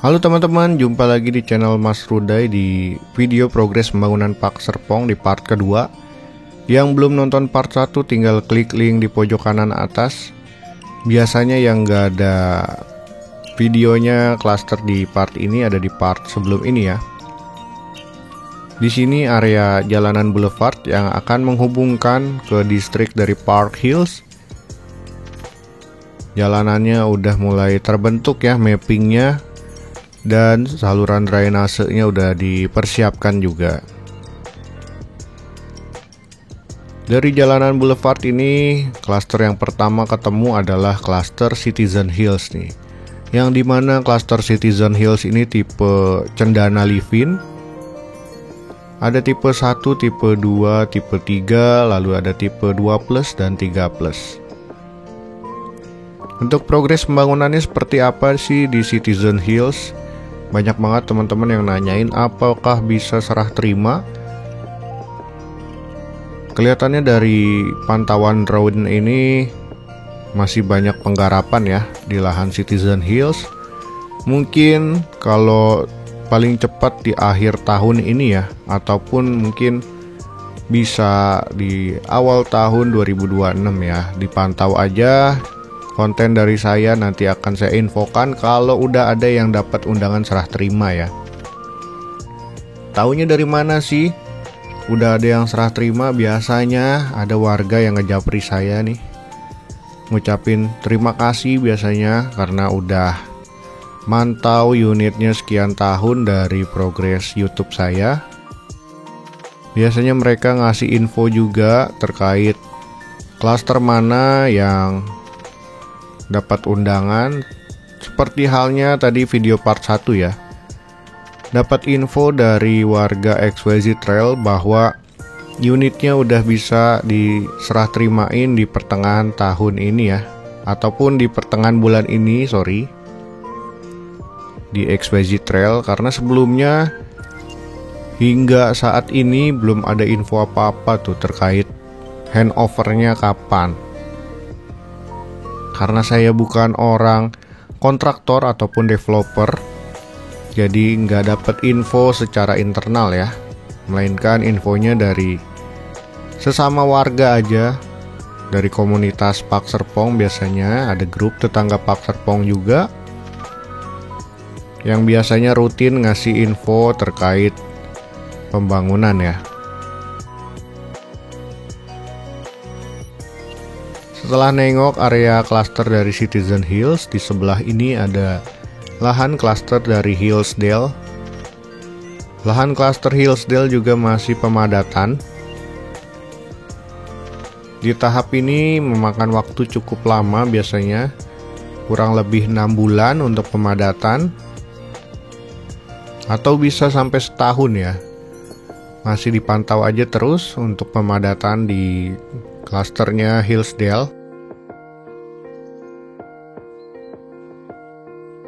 Halo teman-teman, jumpa lagi di channel Mas Rudai di video progres pembangunan Park Serpong di part kedua. Yang belum nonton part 1 tinggal klik link di pojok kanan atas. Biasanya yang nggak ada videonya cluster di part ini ada di part sebelum ini ya. Di sini area jalanan boulevard yang akan menghubungkan ke distrik dari Park Hills. Jalanannya udah mulai terbentuk ya mappingnya. Dan saluran drainasenya udah dipersiapkan juga. Dari jalanan boulevard ini, klaster yang pertama ketemu adalah klaster Citizen Hills nih. Yang dimana klaster Citizen Hills ini tipe Cendana Livin. Ada tipe 1, tipe 2, tipe 3, lalu ada tipe 2 plus dan 3 plus. Untuk progres pembangunannya seperti apa sih di Citizen Hills? Banyak banget teman-teman yang nanyain apakah bisa serah terima. Kelihatannya dari pantauan drone ini masih banyak penggarapan ya di lahan Citizen Hills. Mungkin kalau paling cepat di akhir tahun ini ya, ataupun mungkin bisa di awal tahun 2026 ya. Dipantau aja. Konten dari saya nanti akan saya infokan kalau udah ada yang dapat undangan serah terima ya. Taunya dari mana sih? Udah ada yang serah terima, biasanya ada warga yang ngejapri saya nih. Ngucapin terima kasih biasanya karena udah mantau unitnya sekian tahun dari progres YouTube saya. Biasanya mereka ngasih info juga terkait klaster mana yang dapat undangan, seperti halnya tadi video part 1 ya. Dapat info dari warga XYZ Trail bahwa unitnya udah bisa diserah terimain di pertengahan tahun ini ya, ataupun di pertengahan bulan ini, di XYZ Trail, karena sebelumnya hingga saat ini belum ada info apa-apa tuh terkait handovernya kapan. Karena saya bukan orang kontraktor ataupun developer, jadi nggak dapat info secara internal ya, melainkan infonya dari sesama warga aja, dari komunitas Park Serpong. Biasanya ada grup tetangga Park Serpong juga yang biasanya rutin ngasih info terkait pembangunan ya. Setelah nengok area klaster dari Citizen Hills, di sebelah ini ada lahan klaster dari Hillsdale. Lahan klaster Hillsdale juga masih pemadatan. Di tahap ini memakan waktu cukup lama biasanya, kurang lebih 6 bulan untuk pemadatan, atau bisa sampai setahun ya. Masih dipantau aja terus untuk pemadatan di klasternya Hillsdale.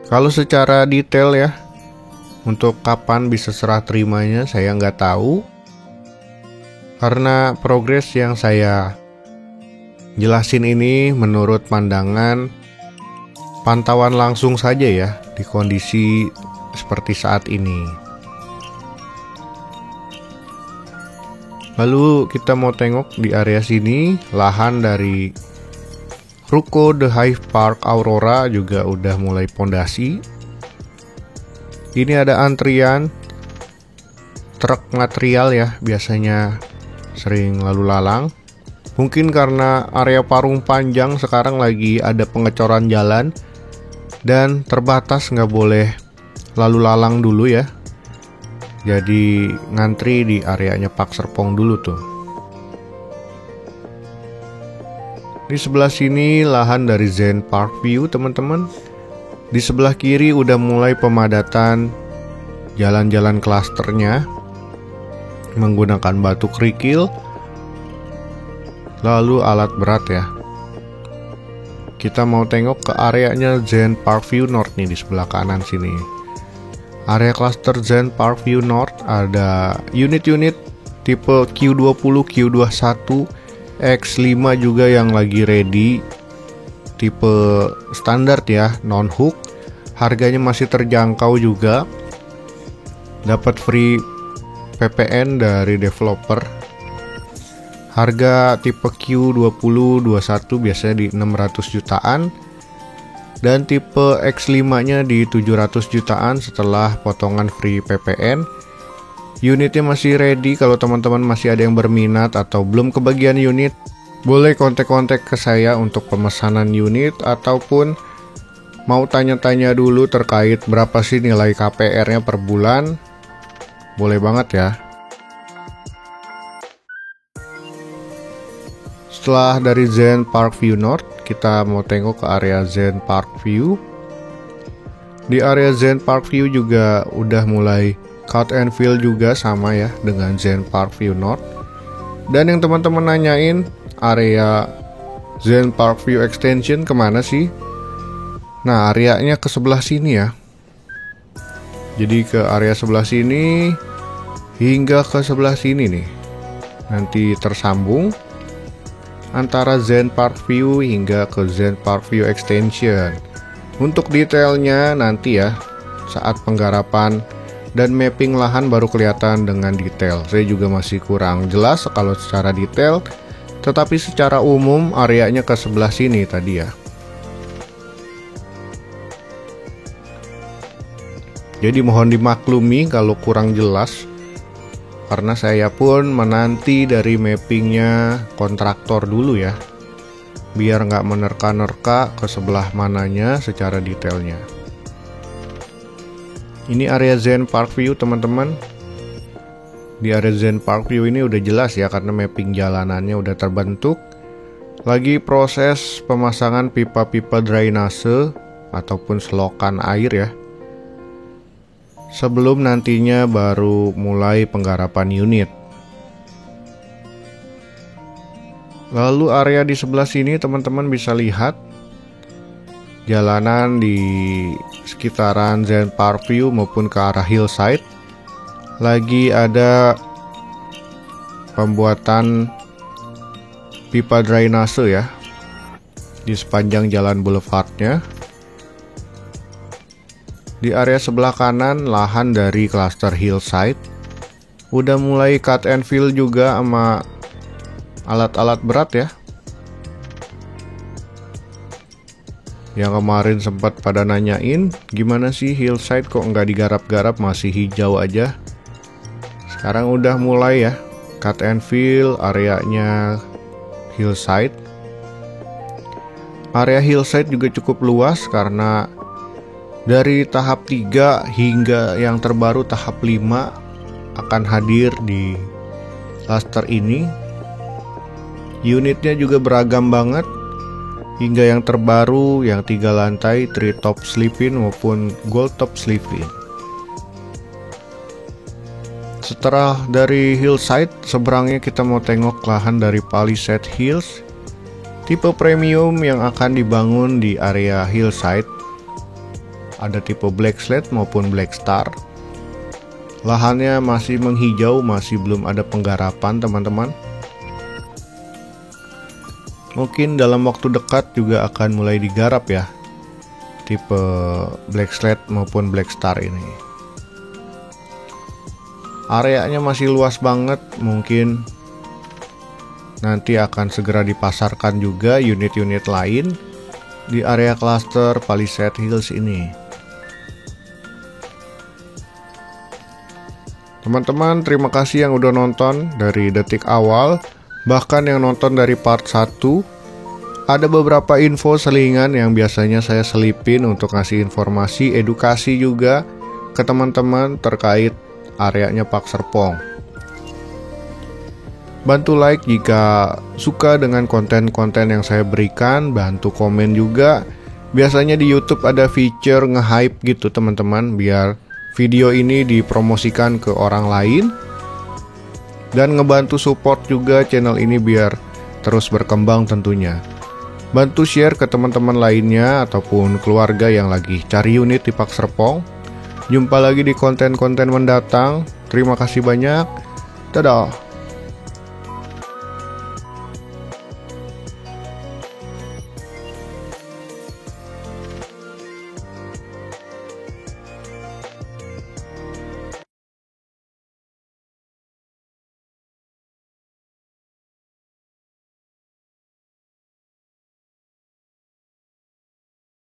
Kalau secara detail ya, untuk kapan bisa serah terimanya saya nggak tahu, karena progres yang saya jelasin ini menurut pandangan pantauan langsung saja ya di kondisi seperti saat ini. Lalu kita mau tengok di area sini, lahan dari Ruko The Hive Park Aurora juga udah mulai pondasi. Ini ada antrian truk material ya, biasanya sering lalu lalang. Mungkin karena area Parung Panjang sekarang lagi ada pengecoran jalan dan terbatas, nggak boleh lalu lalang dulu ya. Jadi ngantri di areanya Park Serpong dulu tuh. Di sebelah sini lahan dari Zen Park View teman-teman. Di sebelah kiri udah mulai pemadatan jalan-jalan klasternya menggunakan batu kerikil, lalu alat berat ya. Kita mau tengok ke areanya Zen Park View North nih di sebelah kanan sini. Area klaster Zen Park View North ada unit-unit tipe Q20, Q21, X5 juga yang lagi ready, tipe standar ya, non hook. Harganya masih terjangkau juga. Dapat free PPN dari developer. Harga tipe Q20, 21 biasanya di 600 jutaan. Dan tipe X5-nya di 700 jutaan setelah potongan free PPN. Unitnya masih ready. Kalau teman-teman masih ada yang berminat atau belum kebagian unit, boleh kontak-kontak ke saya untuk pemesanan unit ataupun mau tanya-tanya dulu terkait berapa sih nilai KPR-nya per bulan. Boleh banget ya. Setelah dari Zen Parkview North, kita mau tengok ke area Zen Parkview. Di area Zen Parkview juga udah mulai cut and fill juga sama ya dengan Zen Parkview North. Dan yang teman-teman nanyain, area Zen Parkview Extension kemana sih? Nah, areanya ke sebelah sini ya. Jadi ke area sebelah sini hingga ke sebelah sini nih. Nanti tersambung antara Zen Parkview hingga ke Zen Parkview Extension. Untuk detailnya nanti ya, saat penggarapan dan mapping lahan baru kelihatan dengan detail. Saya juga masih kurang jelas kalau secara detail, tetapi secara umum areanya ke sebelah sini tadi ya. Jadi mohon dimaklumi kalau kurang jelas, karena saya pun menanti dari mappingnya kontraktor dulu ya, biar nggak menerka-nerka ke sebelah mananya secara detailnya. Ini area Zen Parkview teman-teman. Di area Zen Parkview ini udah jelas ya, karena mapping jalanannya udah terbentuk. Lagi proses pemasangan pipa-pipa drainase ataupun selokan air ya, sebelum nantinya baru mulai penggarapan unit. Lalu area di sebelah sini teman-teman bisa lihat jalanan di sekitaran Zen Parkview maupun ke arah hillside. Lagi ada pembuatan pipa drainase ya di sepanjang jalan boulevardnya. Di area sebelah kanan lahan dari cluster hillside udah mulai cut and fill juga sama alat-alat berat ya. Yang kemarin sempat pada nanyain, gimana sih hillside kok nggak digarap-garap, masih hijau aja. Sekarang udah mulai ya cut and fill areanya hillside. Area hillside juga cukup luas karena dari tahap 3 hingga yang terbaru tahap 5 akan hadir di cluster ini. Unitnya juga beragam banget, hingga yang terbaru yang 3 lantai tree top sleep-in maupun gold top sleep-in. Setelah dari hillside, seberangnya kita mau tengok lahan dari Palisade Hills, tipe premium yang akan dibangun di area hillside. Ada tipe Black Slate maupun Black Star. Lahannya masih menghijau, masih belum ada penggarapan teman-teman. Mungkin dalam waktu dekat juga akan mulai digarap ya, tipe Black Slate maupun Black Star ini. Areanya masih luas banget, mungkin nanti akan segera dipasarkan juga unit-unit lain di area cluster Palisade Hills ini. Teman-teman, terima kasih yang udah nonton dari detik awal, bahkan yang nonton dari part 1. Ada beberapa info selingan yang biasanya saya selipin untuk ngasih informasi, edukasi juga ke teman-teman terkait areanya Park Serpong. Bantu like jika suka dengan konten-konten yang saya berikan, bantu komen juga. Biasanya di YouTube ada feature nge-hype gitu teman-teman, biar video ini dipromosikan ke orang lain. Dan ngebantu support juga channel ini biar terus berkembang tentunya. Bantu share ke teman-teman lainnya ataupun keluarga yang lagi cari unit di Park Serpong. Jumpa lagi di konten-konten mendatang. Terima kasih banyak. Dadah.